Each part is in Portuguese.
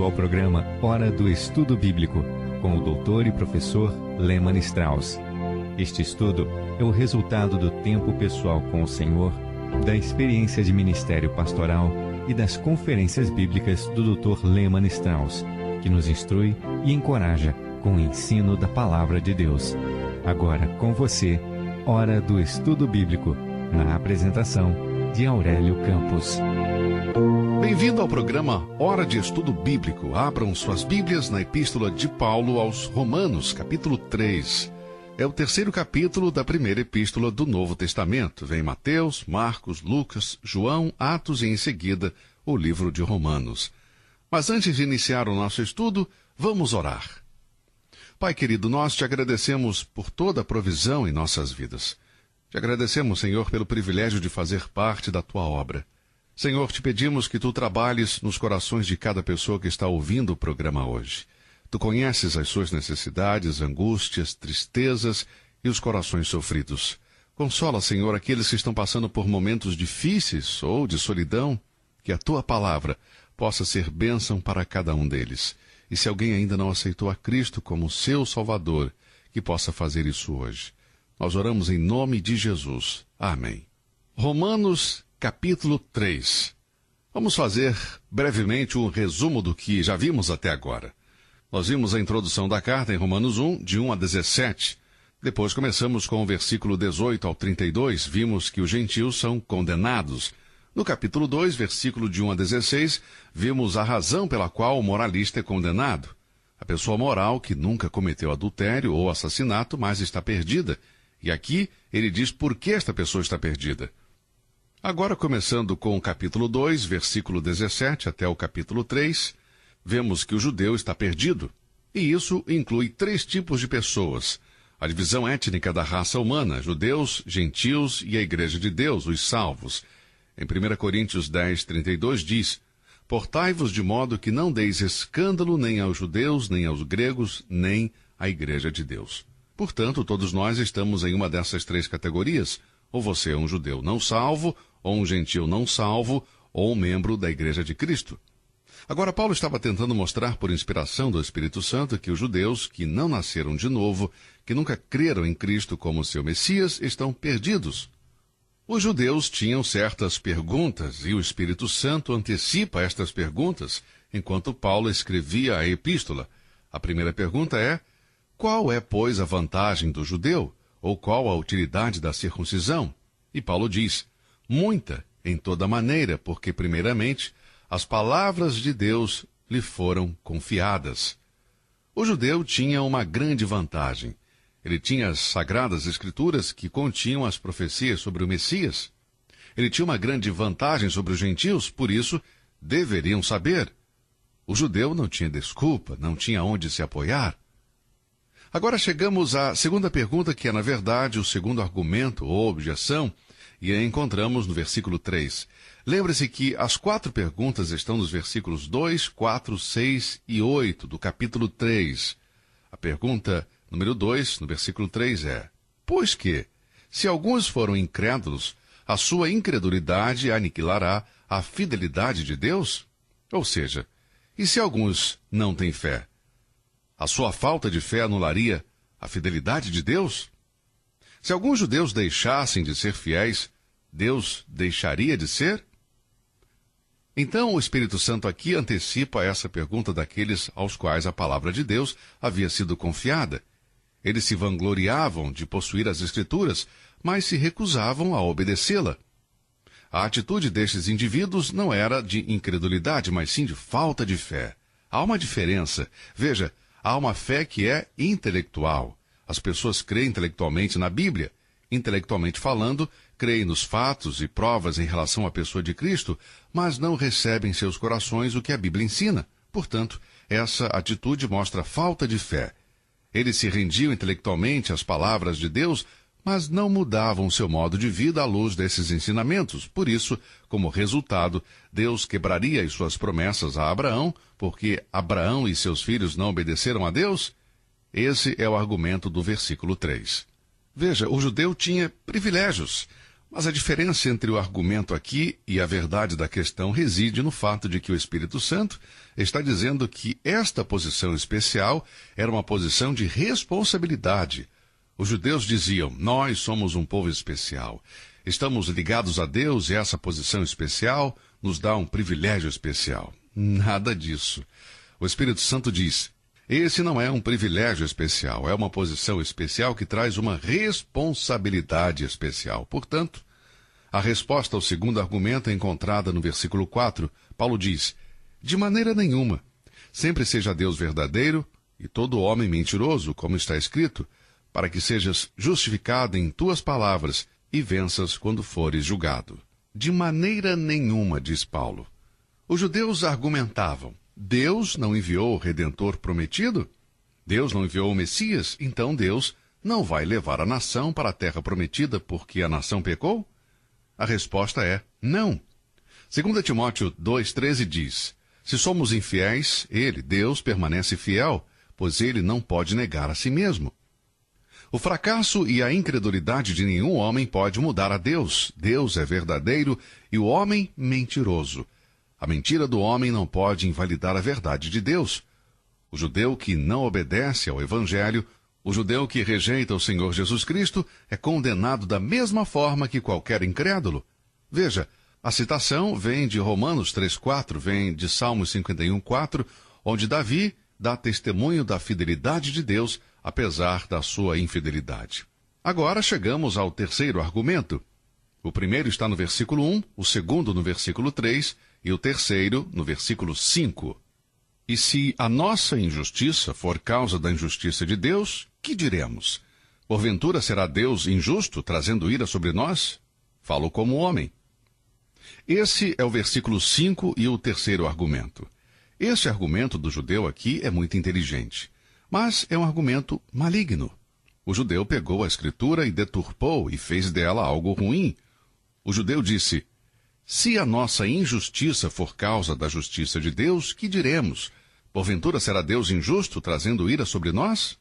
Bem-vindo ao programa Hora do Estudo Bíblico, com o doutor e professor Lehmann Strauss. Este estudo é o resultado do tempo pessoal com o Senhor, da experiência de ministério pastoral e das conferências bíblicas do Dr. Lehmann Strauss, que nos instrui e encoraja com o ensino da Palavra de Deus. Agora com você, Hora do Estudo Bíblico, na apresentação de Aurélio Campos. Bem-vindo ao programa Hora de Estudo Bíblico. Abram suas Bíblias na Epístola de Paulo aos Romanos, capítulo 3. É o terceiro capítulo da primeira epístola do Novo Testamento. Vem Mateus, Marcos, Lucas, João, Atos e, em seguida, o livro de Romanos. Mas antes de iniciar o nosso estudo, vamos orar. Pai querido, nós te agradecemos por toda a provisão em nossas vidas. Te agradecemos, Senhor, pelo privilégio de fazer parte da tua obra. Senhor, te pedimos que tu trabalhes nos corações de cada pessoa que está ouvindo o programa hoje. Tu conheces as suas necessidades, angústias, tristezas e os corações sofridos. Consola, Senhor, aqueles que estão passando por momentos difíceis ou de solidão, que a tua palavra possa ser bênção para cada um deles. E se alguém ainda não aceitou a Cristo como seu Salvador, que possa fazer isso hoje. Nós oramos em nome de Jesus. Amém. Romanos, capítulo 3. Vamos fazer brevemente um resumo do que já vimos até agora. Nós vimos a introdução da carta em Romanos 1, de 1 a 17. Depois começamos com o versículo 18 ao 32, vimos que os gentios são condenados. No capítulo 2, versículo de 1 a 16, vimos a razão pela qual o moralista é condenado. A pessoa moral que nunca cometeu adultério ou assassinato, mas está perdida. E aqui ele diz por que esta pessoa está perdida. Agora, começando com o capítulo 2, versículo 17 até o capítulo 3, vemos que o judeu está perdido. E isso inclui três tipos de pessoas. A divisão étnica da raça humana, judeus, gentios e a igreja de Deus, os salvos. Em 1 Coríntios 10, 32 diz: Portai-vos de modo que não deis escândalo nem aos judeus, nem aos gregos, nem à igreja de Deus. Portanto, todos nós estamos em uma dessas três categorias. Ou você é um judeu não salvo, ou um gentio não salvo, ou um membro da Igreja de Cristo. Agora, Paulo estava tentando mostrar por inspiração do Espírito Santo que os judeus que não nasceram de novo, que nunca creram em Cristo como seu Messias, estão perdidos. Os judeus tinham certas perguntas e o Espírito Santo antecipa estas perguntas enquanto Paulo escrevia a epístola. A primeira pergunta é: qual é, pois, a vantagem do judeu? Ou qual a utilidade da circuncisão? E Paulo diz: muita, em toda maneira, porque, primeiramente, as palavras de Deus lhe foram confiadas. O judeu tinha uma grande vantagem. Ele tinha as sagradas escrituras que continham as profecias sobre o Messias. Ele tinha uma grande vantagem sobre os gentios, por isso, deveriam saber. O judeu não tinha desculpa, não tinha onde se apoiar. Agora chegamos à segunda pergunta, que é, na verdade, o segundo argumento ou objeção, e a encontramos no versículo 3. Lembre-se que as quatro perguntas estão nos versículos 2, 4, 6 e 8 do capítulo 3. A pergunta número 2, no versículo 3 é: pois que, se alguns foram incrédulos, a sua incredulidade aniquilará a fidelidade de Deus? Ou seja, e se alguns não têm fé? A sua falta de fé anularia a fidelidade de Deus? Se alguns judeus deixassem de ser fiéis, Deus deixaria de ser? Então, o Espírito Santo aqui antecipa essa pergunta daqueles aos quais a palavra de Deus havia sido confiada. Eles se vangloriavam de possuir as Escrituras, mas se recusavam a obedecê-la. A atitude destes indivíduos não era de incredulidade, mas sim de falta de fé. Há uma diferença. Veja, há uma fé que é intelectual. As pessoas creem intelectualmente na Bíblia. Intelectualmente falando, creem nos fatos e provas em relação à pessoa de Cristo, mas não recebem em seus corações o que a Bíblia ensina. Portanto, essa atitude mostra falta de fé. Eles se rendiam intelectualmente às palavras de Deus, mas não mudavam seu modo de vida à luz desses ensinamentos. Por isso, como resultado, Deus quebraria as suas promessas a Abraão, porque Abraão e seus filhos não obedeceram a Deus? Esse é o argumento do versículo 3. Veja, o judeu tinha privilégios, Mas a diferença entre o argumento aqui e a verdade da questão reside no fato de que o Espírito Santo está dizendo que esta posição especial era uma posição de responsabilidade. Os judeus diziam: nós somos um povo especial. Estamos ligados a Deus e essa posição especial nos dá um privilégio especial. Nada disso. O Espírito Santo diz: esse não é um privilégio especial, é uma posição especial que traz uma responsabilidade especial. Portanto, a resposta ao segundo argumento é encontrada no versículo 4. Paulo diz: de maneira nenhuma. Sempre seja Deus verdadeiro e todo homem mentiroso, como está escrito, para que sejas justificado em tuas palavras e venças quando fores julgado. De maneira nenhuma, diz Paulo. Os judeus argumentavam: Deus não enviou o Redentor prometido? Deus não enviou o Messias? Então Deus não vai levar a nação para a terra prometida porque a nação pecou? A resposta é não. 2 Timóteo 2,13 diz: se somos infiéis, ele, Deus, permanece fiel, pois ele não pode negar a si mesmo. O fracasso e a incredulidade de nenhum homem pode mudar a Deus. Deus é verdadeiro e o homem mentiroso. A mentira do homem não pode invalidar a verdade de Deus. O judeu que não obedece ao Evangelho, o judeu que rejeita o Senhor Jesus Cristo, é condenado da mesma forma que qualquer incrédulo. Veja, a citação vem de Romanos 3,4, vem de Salmos 51,4, onde Davi dá testemunho da fidelidade de Deus, apesar da sua infidelidade. Agora chegamos ao terceiro argumento. O primeiro está no versículo 1, o segundo no versículo 3 e o terceiro no versículo 5. E se a nossa injustiça for causa da injustiça de Deus, que diremos? Porventura será Deus injusto, trazendo ira sobre nós? Falo como homem. Esse é o versículo 5 e o terceiro argumento. Este argumento do judeu aqui é muito inteligente, mas é um argumento maligno. O judeu pegou a Escritura e deturpou e fez dela algo ruim. O judeu disse: se a nossa injustiça for causa da justiça de Deus, que diremos? Porventura será Deus injusto, trazendo ira sobre nós?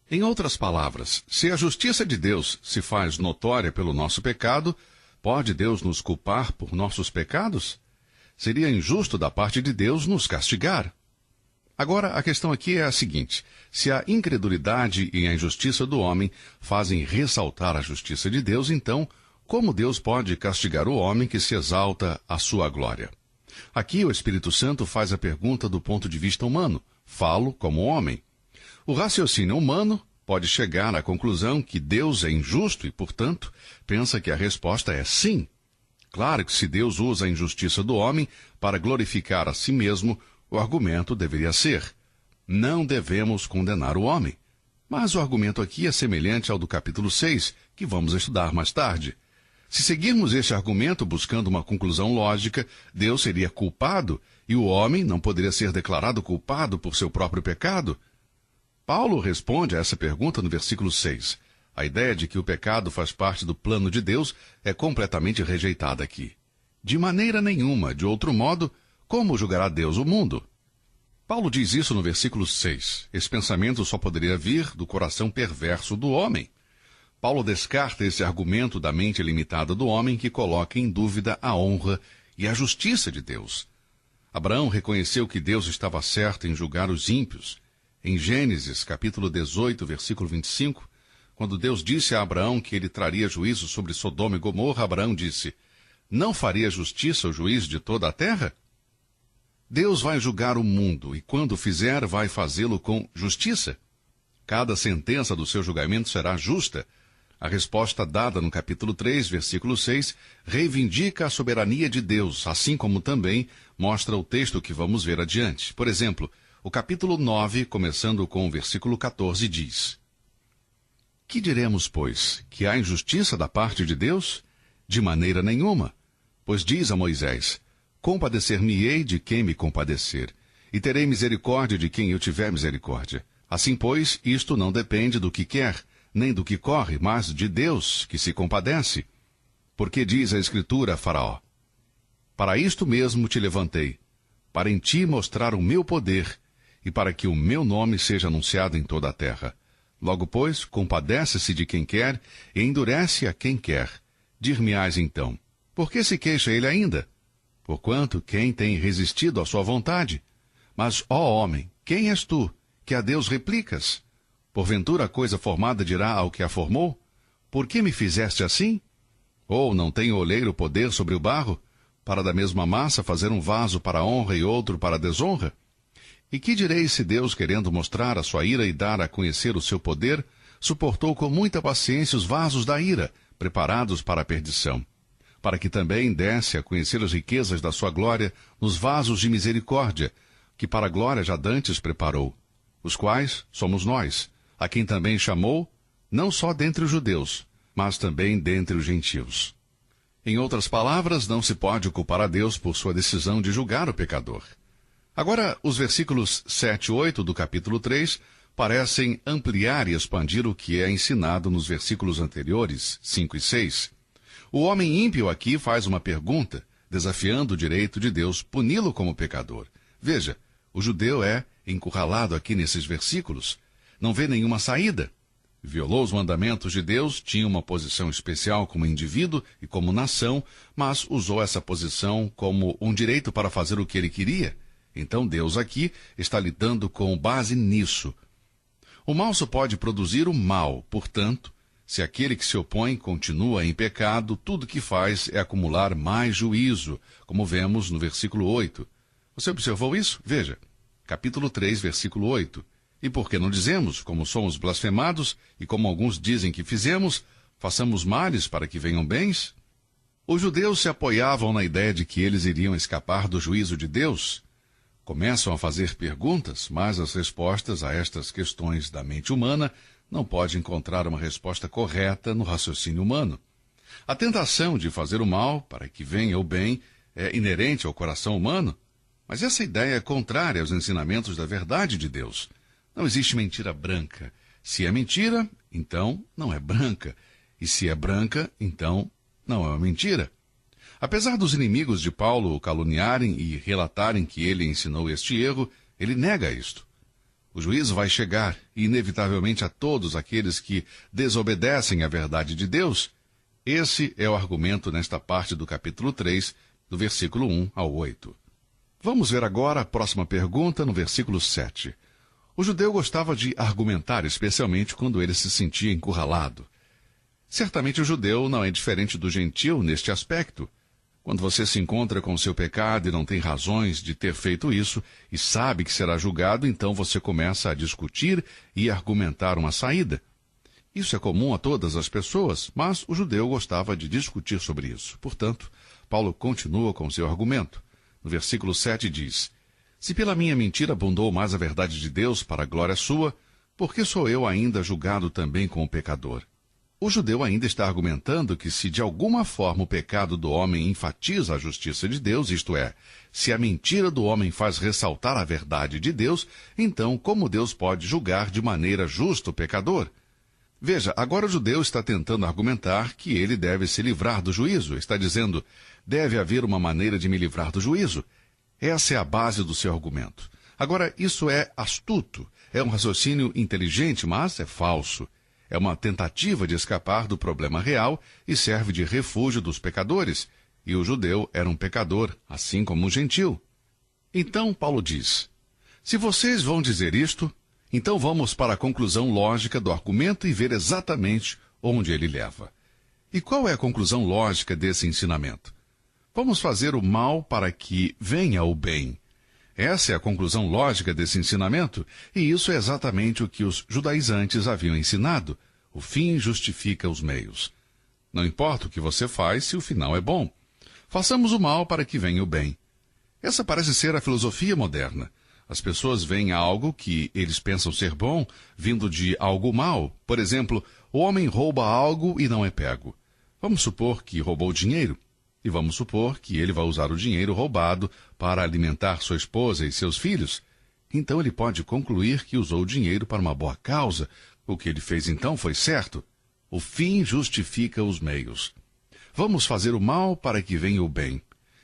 Em outras palavras, se a justiça de Deus se faz notória pelo nosso pecado, pode Deus nos culpar por nossos pecados? Seria injusto da parte de Deus nos castigar. Agora, a questão aqui é a seguinte: se a incredulidade e a injustiça do homem fazem ressaltar a justiça de Deus, então, como Deus pode castigar o homem que se exalta à sua glória? Aqui o Espírito Santo faz a pergunta do ponto de vista humano. Falo como homem. O raciocínio humano pode chegar à conclusão que Deus é injusto e, portanto, pensa que a resposta é sim. Claro que se Deus usa a injustiça do homem para glorificar a si mesmo, o argumento deveria ser: não devemos condenar o homem. Mas o argumento aqui é semelhante ao do capítulo 6, que vamos estudar mais tarde. Se seguirmos este argumento buscando uma conclusão lógica, Deus seria culpado e o homem não poderia ser declarado culpado por seu próprio pecado? Paulo responde a essa pergunta no versículo 6. A ideia de que o pecado faz parte do plano de Deus é completamente rejeitada aqui. De maneira nenhuma, de outro modo, como julgará Deus o mundo? Paulo diz isso no versículo 6. Esse pensamento só poderia vir do coração perverso do homem. Paulo descarta esse argumento da mente limitada do homem que coloca em dúvida a honra e a justiça de Deus. Abraão reconheceu que Deus estava certo em julgar os ímpios. Em Gênesis, capítulo 18, versículo 25, quando Deus disse a Abraão que ele traria juízo sobre Sodoma e Gomorra, Abraão disse: não faria justiça o juiz de toda a terra? Deus vai julgar o mundo e, quando fizer, vai fazê-lo com justiça. Cada sentença do seu julgamento será justa. A resposta dada no capítulo 3, versículo 6, reivindica a soberania de Deus, assim como também mostra o texto que vamos ver adiante. Por exemplo, o capítulo 9, começando com o versículo 14, diz: que diremos, pois? Que há injustiça da parte de Deus? De maneira nenhuma. Pois diz a Moisés: compadecer-me-ei de quem me compadecer, e terei misericórdia de quem eu tiver misericórdia. Assim, pois, isto não depende do que quer, nem do que corre, mas de Deus, que se compadece. Porque diz a Escritura a Faraó: para isto mesmo te levantei, para em ti mostrar o meu poder, e para que o meu nome seja anunciado em toda a terra. Logo, pois, compadece-se de quem quer, e endurece a quem quer. Dir-me-ás então, por que se queixa ele ainda? Porquanto quem tem resistido à sua vontade? Mas, ó homem, quem és tu, que a Deus replicas? Porventura a coisa formada dirá ao que a formou? Por que me fizeste assim? Ou não tem o oleiro poder sobre o barro, para da mesma massa fazer um vaso para a honra e outro para a desonra? E que direis se Deus, querendo mostrar a sua ira e dar a conhecer o seu poder, suportou com muita paciência os vasos da ira, preparados para a perdição, para que também desse a conhecer as riquezas da sua glória nos vasos de misericórdia, que para a glória já dantes preparou, os quais somos nós, a quem também chamou, não só dentre os judeus, mas também dentre os gentios. Em outras palavras, não se pode culpar a Deus por sua decisão de julgar o pecador. Agora, os versículos 7 e 8 do capítulo 3 parecem ampliar e expandir o que é ensinado nos versículos anteriores, 5 e 6. O homem ímpio aqui faz uma pergunta, desafiando o direito de Deus puni-lo como pecador. Veja, o judeu é encurralado aqui nesses versículos. Não vê nenhuma saída. Violou os mandamentos de Deus, tinha uma posição especial como indivíduo e como nação, mas usou essa posição como um direito para fazer o que ele queria. Então Deus aqui está lidando com base nisso. O mal só pode produzir o mal, portanto, se aquele que se opõe continua em pecado, tudo que faz é acumular mais juízo, como vemos no versículo 8. Você observou isso? Veja, capítulo 3, versículo 8. E por que não dizemos, como somos blasfemados, e como alguns dizem que fizemos, façamos males para que venham bens? Os judeus se apoiavam na ideia de que eles iriam escapar do juízo de Deus. Começam a fazer perguntas, mas as respostas a estas questões da mente humana não podem encontrar uma resposta correta no raciocínio humano. A tentação de fazer o mal para que venha o bem é inerente ao coração humano, mas essa ideia é contrária aos ensinamentos da verdade de Deus. Não existe mentira branca. Se é mentira, então não é branca. E se é branca, então não é uma mentira. Apesar dos inimigos de Paulo o caluniarem e relatarem que ele ensinou este erro, ele nega isto. O juízo vai chegar, e inevitavelmente a todos aqueles que desobedecem à verdade de Deus. Esse é o argumento nesta parte do capítulo 3, do versículo 1 ao 8. Vamos ver agora a próxima pergunta no versículo 7. O judeu gostava de argumentar, especialmente quando ele se sentia encurralado. Certamente o judeu não é diferente do gentil neste aspecto. Quando você se encontra com o seu pecado e não tem razões de ter feito isso, e sabe que será julgado, então você começa a discutir e argumentar uma saída. Isso é comum a todas as pessoas, mas o judeu gostava de discutir sobre isso. Portanto, Paulo continua com seu argumento. No versículo 7 diz: Se pela minha mentira abundou mais a verdade de Deus para a glória sua, por que sou eu ainda julgado também como pecador? O judeu ainda está argumentando que se de alguma forma o pecado do homem enfatiza a justiça de Deus, isto é, se a mentira do homem faz ressaltar a verdade de Deus, então como Deus pode julgar de maneira justa o pecador? Veja, agora o judeu está tentando argumentar que ele deve se livrar do juízo. Está dizendo, deve haver uma maneira de me livrar do juízo. Essa é a base do seu argumento. Agora, isso é astuto, é um raciocínio inteligente, mas é falso. É uma tentativa de escapar do problema real e serve de refúgio dos pecadores. E o judeu era um pecador, assim como o gentil. Então Paulo diz, se vocês vão dizer isto, então vamos para a conclusão lógica do argumento e ver exatamente onde ele leva. E qual é a conclusão lógica desse ensinamento? Vamos fazer o mal para que venha o bem. Essa é a conclusão lógica desse ensinamento, e isso é exatamente o que os judaizantes haviam ensinado. O fim justifica os meios. Não importa o que você faz se o final é bom. Façamos o mal para que venha o bem. Essa parece ser a filosofia moderna. As pessoas veem algo que eles pensam ser bom, vindo de algo mal. Por exemplo, o homem rouba algo e não é pego. Vamos supor que roubou dinheiro. E vamos supor que ele vai usar o dinheiro roubado para alimentar sua esposa e seus filhos. Então ele pode concluir que usou o dinheiro para uma boa causa. O que ele fez então foi certo. O fim justifica os meios. Vamos fazer o mal para que venha o bem.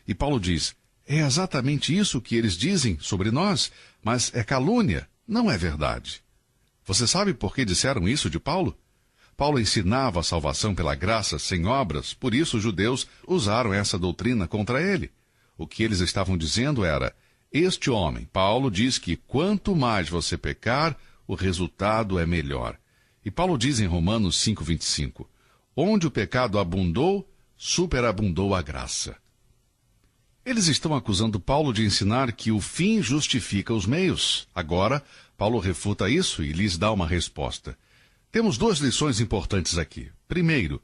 E Paulo diz, é exatamente isso que eles dizem sobre nós, mas é calúnia, não é verdade. Você sabe por que disseram isso de Paulo? Paulo ensinava a salvação pela graça sem obras, por isso os judeus usaram essa doutrina contra ele. O que eles estavam dizendo era: este homem, Paulo, diz que quanto mais você pecar, o resultado é melhor. E Paulo diz em Romanos 5:25, onde o pecado abundou, superabundou a graça. Eles estão acusando Paulo de ensinar que o fim justifica os meios. Agora, Paulo refuta isso e lhes dá uma resposta. Temos duas lições importantes aqui. Primeiro,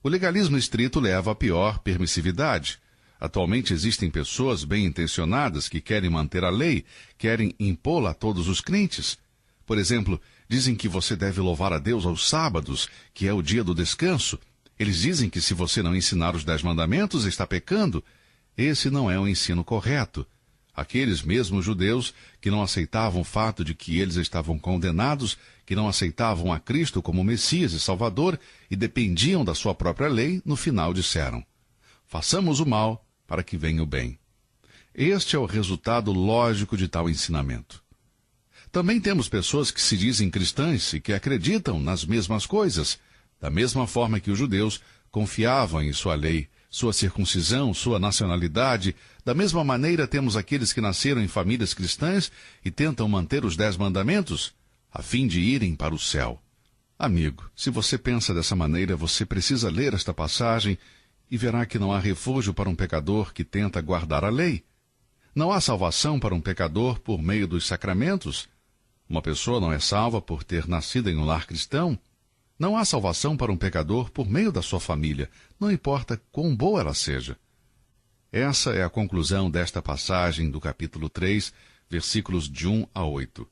o legalismo estrito leva à pior permissividade. Atualmente existem pessoas bem-intencionadas que querem manter a lei, querem impô-la a todos os crentes. Por exemplo, dizem que você deve louvar a Deus aos sábados, que é o dia do descanso. Eles dizem que se você não ensinar os 10 mandamentos, está pecando. Esse não é o ensino correto. Aqueles mesmos judeus que não aceitavam o fato de que eles estavam condenados, que não aceitavam a Cristo como Messias e Salvador e dependiam da sua própria lei, no final disseram: façamos o mal para que venha o bem. Este é o resultado lógico de tal ensinamento. Também temos pessoas que se dizem cristãs e que acreditam nas mesmas coisas, da mesma forma que os judeus confiavam em sua lei, sua circuncisão, sua nacionalidade. Da mesma maneira temos aqueles que nasceram em famílias cristãs e tentam manter os 10 mandamentos, a fim de irem para o céu. Amigo, se você pensa dessa maneira, você precisa ler esta passagem e verá que não há refúgio para um pecador que tenta guardar a lei. Não há salvação para um pecador por meio dos sacramentos. Uma pessoa não é salva por ter nascido em um lar cristão. Não há salvação para um pecador por meio da sua família, não importa quão boa ela seja. Essa é a conclusão desta passagem do capítulo 3, versículos de 1 a 8.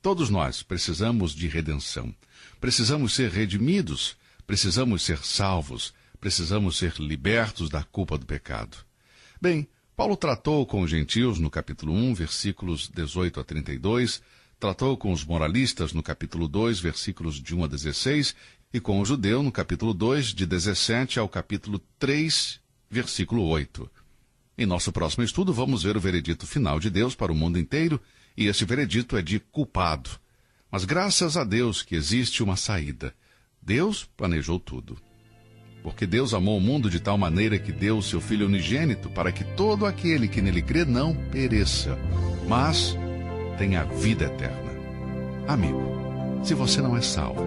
Todos nós precisamos de redenção. Precisamos ser redimidos, precisamos ser salvos, precisamos ser libertos da culpa do pecado. Bem, Paulo tratou com os gentios no capítulo 1, versículos 18 a 32, tratou com os moralistas no capítulo 2, versículos de 1 a 16, e com o judeu no capítulo 2, de 17 ao capítulo 3, versículo 8. Em nosso próximo estudo, vamos ver o veredito final de Deus para o mundo inteiro, e este veredito é de culpado. Mas graças a Deus que existe uma saída. Deus planejou tudo. Porque Deus amou o mundo de tal maneira que deu o seu Filho unigênito para que todo aquele que nele crê não pereça, mas tenha vida eterna. Amigo, se você não é salvo,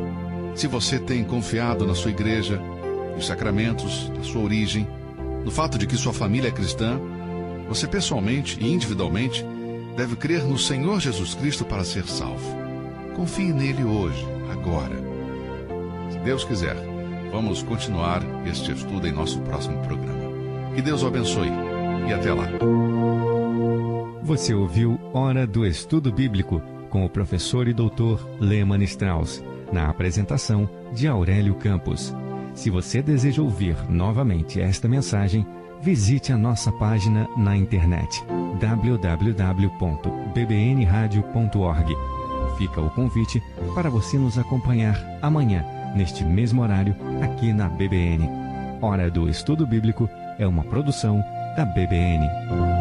se você tem confiado na sua igreja, nos sacramentos, na sua origem, no fato de que sua família é cristã, você pessoalmente e individualmente deve crer no Senhor Jesus Cristo para ser salvo. Confie nele hoje, agora. Se Deus quiser, vamos continuar este estudo em nosso próximo programa. Que Deus o abençoe e até lá. Você ouviu Hora do Estudo Bíblico com o professor e doutor Lehmann Strauss, na apresentação de Aurélio Campos. Se você deseja ouvir novamente esta mensagem, visite a nossa página na internet www.bbnradio.org. Fica o convite para você nos acompanhar amanhã, neste mesmo horário, aqui na BBN. Hora do Estudo Bíblico é uma produção da BBN.